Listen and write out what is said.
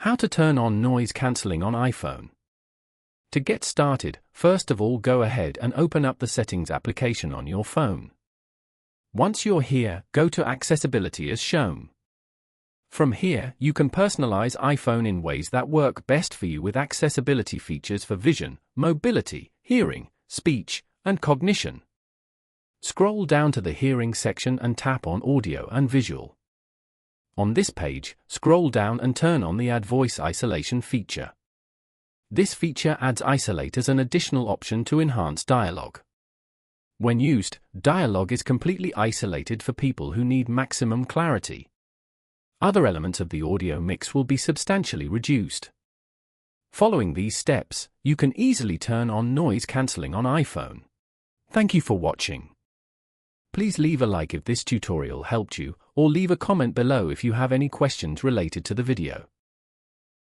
How to turn on noise cancelling on iPhone. To get started, first of all go ahead and open up the Settings application on your phone. Once you're here, go to Accessibility as shown. From here, you can personalize iPhone in ways that work best for you with accessibility features for vision, mobility, hearing, speech, and cognition. Scroll down to the Hearing section and tap on Audio and Visual. On this page, scroll down and turn on the Add Voice Isolation feature. This feature adds Isolate as an additional option to enhance dialogue. When used, dialogue is completely isolated for people who need maximum clarity. Other elements of the audio mix will be substantially reduced. Following these steps, you can easily turn on noise cancelling on iPhone. Thank you for watching. Please leave a like if this tutorial helped you, or leave a comment below if you have any questions related to the video.